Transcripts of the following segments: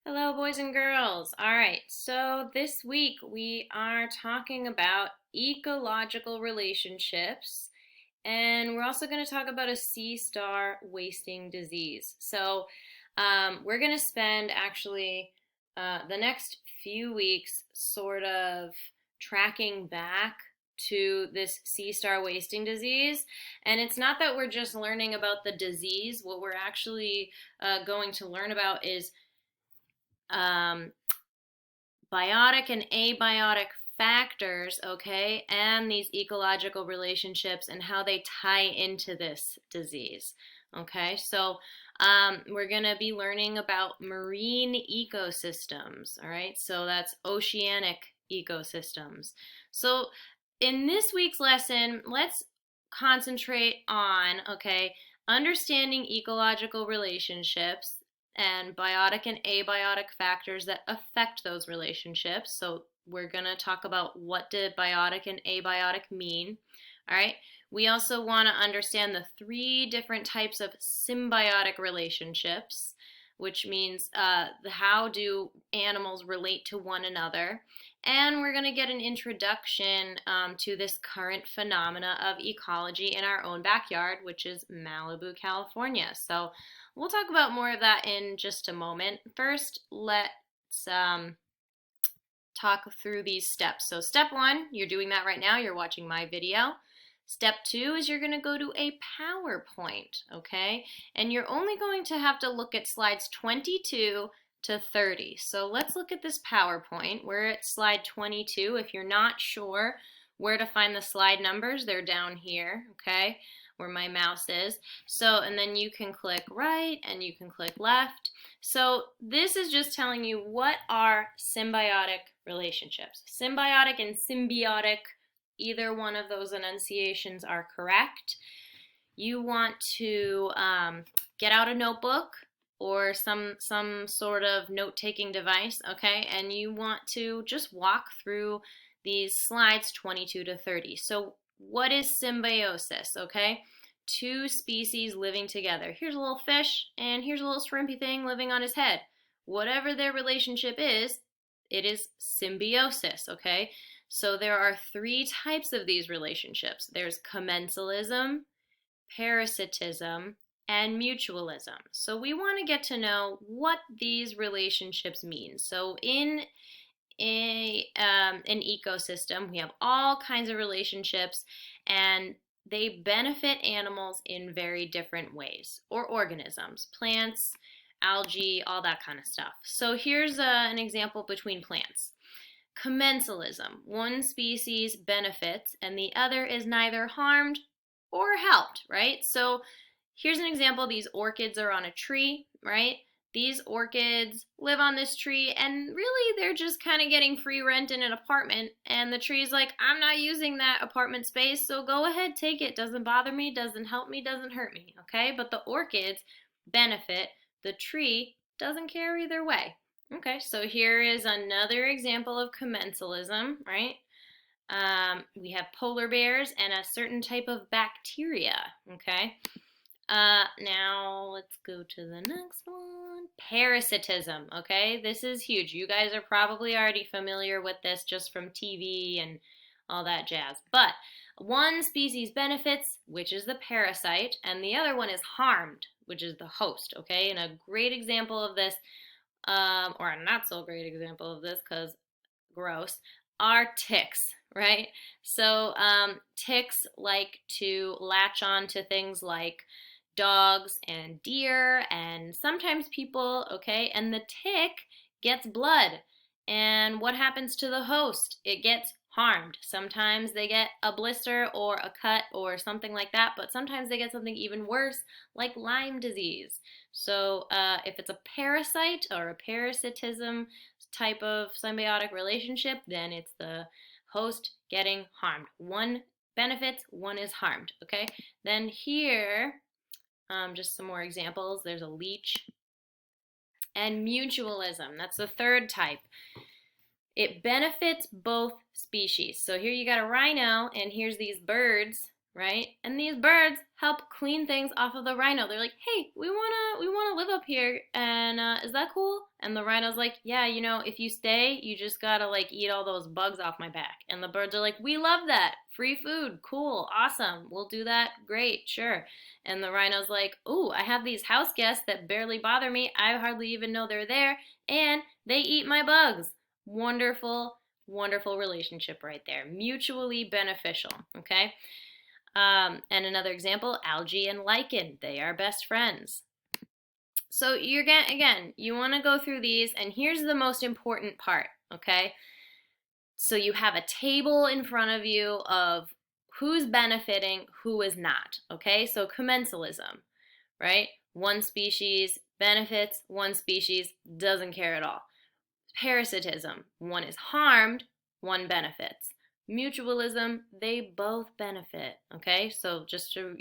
Hello, boys and girls. All right, so this week we are talking about ecological relationships, and we're also going to talk about a sea star wasting disease. We're going to spend the next few weeks sort of tracking back to this sea star wasting disease. And it's not that we're just learning about the disease, what we're actually going to learn about is um, biotic and abiotic factors, okay, and these ecological relationships and how they tie into this disease, okay? We're going to be learning about marine ecosystems, all right? So that's oceanic ecosystems. So in this week's lesson, let's concentrate on, okay, understanding ecological relationships and biotic and abiotic factors that affect those relationships. So we're going to talk about what did biotic and abiotic mean. All right. We also want to understand the three different types of symbiotic relationships, which means how do animals relate to one another. And we're going to get an introduction to this current phenomena of ecology in our own backyard, which is Malibu, California. So we'll talk about more of that in just a moment. First, let's talk through these steps. So step one, you're doing that right now. You're watching my video. Step two is you're going to go to a PowerPoint, okay? And you're only going to have to look at slides 22 to 30. So let's look at this PowerPoint. We're at slide 22. If you're not sure where to find the slide numbers, they're down here, okay, where my mouse is. And then you can click right and you can click left. So this is just telling you what are symbiotic relationships. Symbiotic and symbiotic, either one of those enunciations are correct. You want to get out a notebook or some sort of note-taking device, okay? And you want to just walk through these slides 22 to 30. So what is symbiosis, okay? Two species living together. Here's a little fish and here's a little shrimpy thing living on his head. Whatever their relationship is, it is symbiosis, okay? So there are three types of these relationships. There's commensalism, parasitism, and mutualism. So we want to get to know what these relationships mean. So in an ecosystem, we have all kinds of relationships, and they benefit animals in very different ways, or organisms, plants, algae, all that kind of stuff. So here's an example between plants. Commensalism. One species benefits and the other is neither harmed or helped, right? So here's an example. These orchids are on a tree, right? These orchids live on this tree and really they're just kind of getting free rent in an apartment, and the tree's like, I'm not using that apartment space, so go ahead, take it. Doesn't bother me, doesn't help me, doesn't hurt me, okay? But the orchids benefit. The tree doesn't care either way. Okay, so here is another example of commensalism, right? We have polar bears and a certain type of bacteria, okay? Now let's go to the next one. Parasitism, okay? This is huge. You guys are probably already familiar with this just from TV and all that jazz. But one species benefits, which is the parasite, and the other one is harmed, which is the host, okay? And a great example of this, or a not so great example of this because gross, are ticks, right? Ticks like to latch on to things like dogs and deer and sometimes people, okay? And the tick gets blood. And what happens to the host? It gets harmed. Sometimes they get a blister or a cut or something like that, but sometimes they get something even worse like Lyme disease. If it's a parasite or a parasitism type of symbiotic relationship, then it's the host getting harmed. One benefits, one is harmed, okay? Then here, just some more examples. There's a leech. And mutualism, that's the third type. It benefits both species. So here you got a rhino, and here's these birds, right? And these birds help clean things off of the rhino. They're like, "Hey, we wanna live up here, and is that cool?" And the rhino's like, "Yeah, if you stay, you just gotta like eat all those bugs off my back." And the birds are like, "We love that. Free food, cool, awesome. We'll do that. Great, sure." And the rhino's like, "Ooh, I have these house guests that barely bother me. I hardly even know they're there, and they eat my bugs." Wonderful, wonderful relationship right there. Mutually beneficial. Okay. And another example, algae and lichen, they are best friends. So you're again, you want to go through these, and here's the most important part, okay? So you have a table in front of you of who's benefiting, who is not, okay? So commensalism, right? One species benefits, one species doesn't care at all. Parasitism, one is harmed, one benefits. Mutualism, they both benefit, okay? So just to,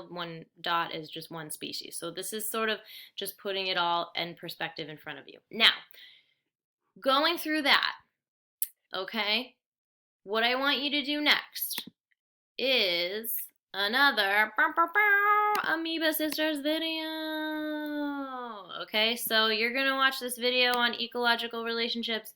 one dot is just one species. So this is sort of just putting it all in perspective in front of you. Now, going through that, okay, what I want you to do next is another Amoeba Sisters video. Okay, so you're gonna watch this video on ecological relationships,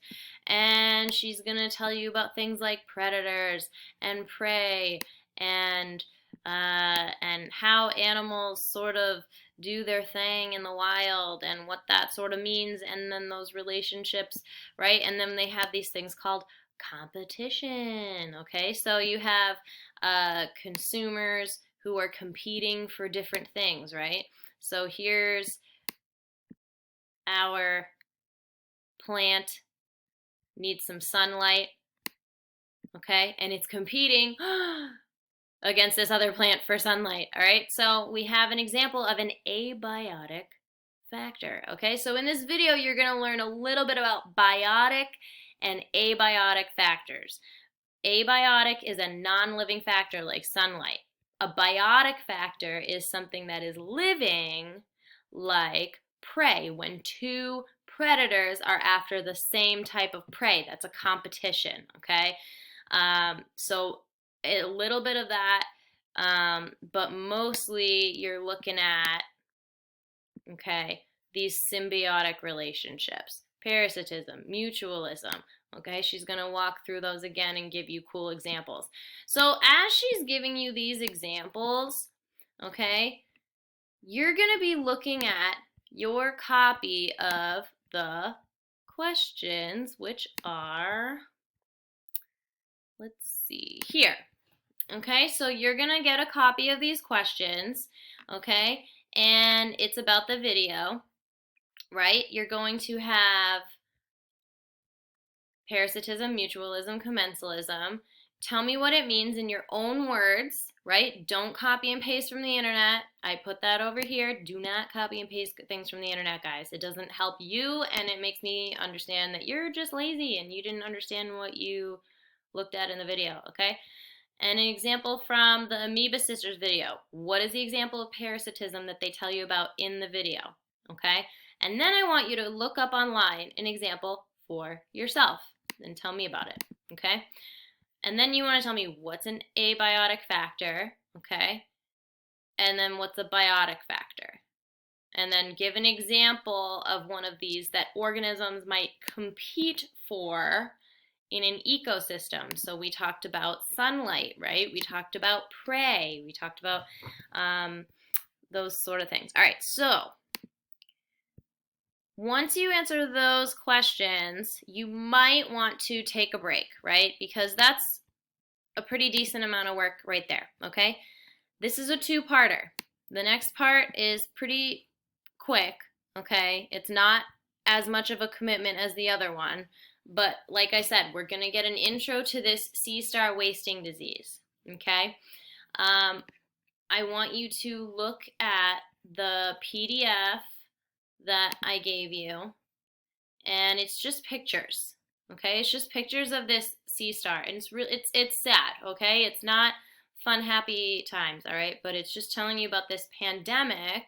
and she's gonna tell you about things like predators and prey and how animals sort of do their thing in the wild and what that sort of means, and then those relationships, right? And then they have these things called competition. Okay, so you have consumers who are competing for different things, right? So here's our plant needs some sunlight, okay, and it's competing against this other plant for sunlight. All right, so we have an example of an abiotic factor. Okay, so in this video you're going to learn a little bit about biotic and abiotic factors. Abiotic is a non-living factor like sunlight. A biotic factor is something that is living like prey. When two predators are after the same type of prey, that's a competition, okay? So a little bit of that, but mostly you're looking at, okay, these symbiotic relationships, parasitism, mutualism. Okay, she's going to walk through those again and give you cool examples. So as she's giving you these examples, okay, you're going to be looking at your copy of the questions, which are, let's see, here. Okay, so you're going to get a copy of these questions, okay, and it's about the video, right? You're going to have parasitism, mutualism, commensalism. Tell me what it means in your own words, right? Don't copy and paste from the internet. I put that over here. Do not copy and paste things from the internet, guys. It doesn't help you, and it makes me understand that you're just lazy and you didn't understand what you looked at in the video, okay? And an example from the Amoeba Sisters video. What is the example of parasitism that they tell you about in the video, okay? And then I want you to look up online an example for yourself and tell me about it, okay? And then you want to tell me what's an abiotic factor, okay? And then what's a biotic factor? And then give an example of one of these that organisms might compete for in an ecosystem. So we talked about sunlight, right? We talked about prey. We talked about those sort of things. All right, so once you answer those questions, you might want to take a break, right? Because that's a pretty decent amount of work right there, okay? This is a two-parter. The next part is pretty quick, okay? It's not as much of a commitment as the other one, but like I said, we're going to get an intro to this sea star wasting disease, okay? I want you to look at the PDF that I gave you, and it's just pictures, okay? It's just pictures of this sea star, and it's sad, okay? It's not fun, happy times, all right? But it's just telling you about this pandemic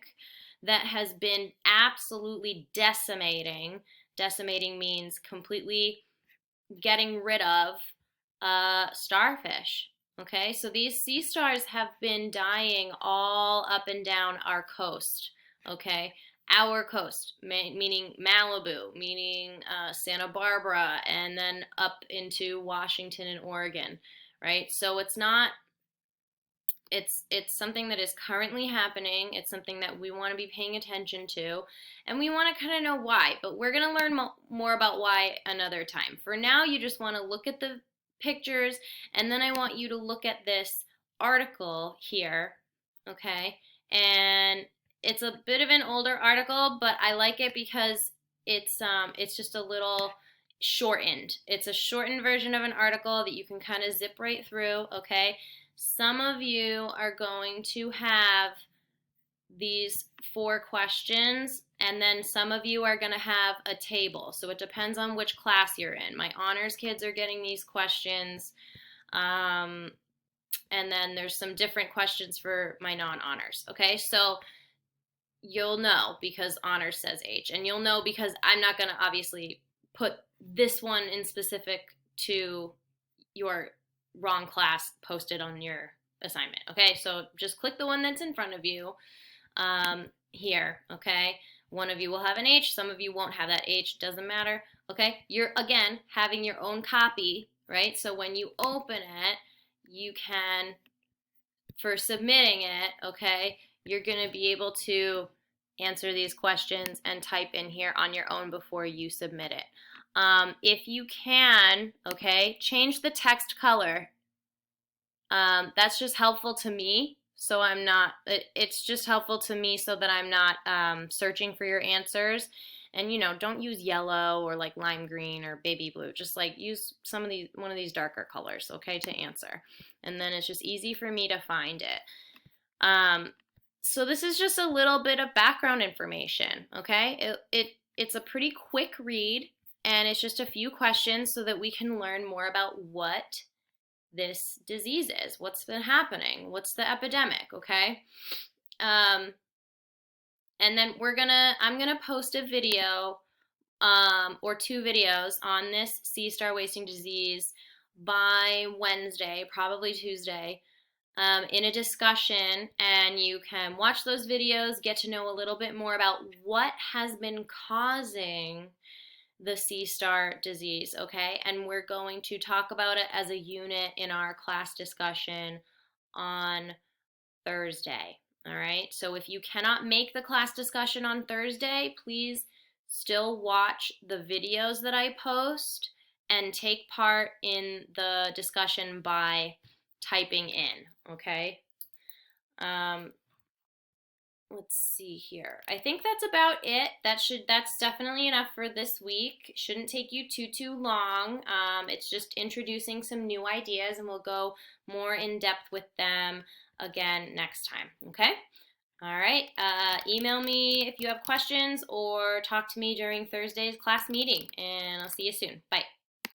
that has been absolutely decimating. Decimating means completely getting rid of starfish, Okay, so these sea stars have been dying all up and down our coast. Okay, our coast, meaning Malibu, meaning Santa Barbara, and then up into Washington and Oregon, right? So it's something that is currently happening. It's something that we want to be paying attention to, and we want to kind of know why. But we're going to learn more about why another time. For now, you just want to look at the pictures, and then I want you to look at this article here, okay? And it's a bit of an older article, but I like it because it's just a little shortened. It's a shortened version of an article that you can kind of zip right through, okay? Some of you are going to have these 4 questions, and then some of you are going to have a table. So it depends on which class you're in. My honors kids are getting these questions, and then there's some different questions for my non-honors. Okay, so you'll know because honors says H, and you'll know because I'm not going to obviously put this one in specific to your wrong class posted on your assignment. Okay, so just click the one that's in front of you here. Okay, one of you will have an H, some of you won't have that H, doesn't matter. Okay, you're again having your own copy, right? So when you open it, you can, for submitting it, okay, you're going to be able to answer these questions and type in here on your own before you submit it. If you can, okay, change the text color. That's just helpful to me, so I'm not, it's just helpful to me so that I'm not searching for your answers. And, you know, don't use yellow or like lime green or baby blue. Just like use one of these darker colors, okay, to answer. And then it's just easy for me to find it. So this is just a little bit of background information, okay? It's a pretty quick read, and it's just a few questions so that we can learn more about what this disease is, what's been happening, what's the epidemic, okay? And then I'm gonna post a video or 2 videos on this sea star wasting disease by Wednesday, probably Tuesday, in a discussion, and you can watch those videos, get to know a little bit more about what has been causing the sea star disease, okay? And we're going to talk about it as a unit in our class discussion on Thursday, all right? So if you cannot make the class discussion on Thursday, please still watch the videos that I post and take part in the discussion by typing in, okay? Let's see here. I think that's about it. That's definitely enough for this week. Shouldn't take you too long. It's just introducing some new ideas, and we'll go more in depth with them again next time. Okay? All right. Email me if you have questions or talk to me during Thursday's class meeting, and I'll see you soon. Bye.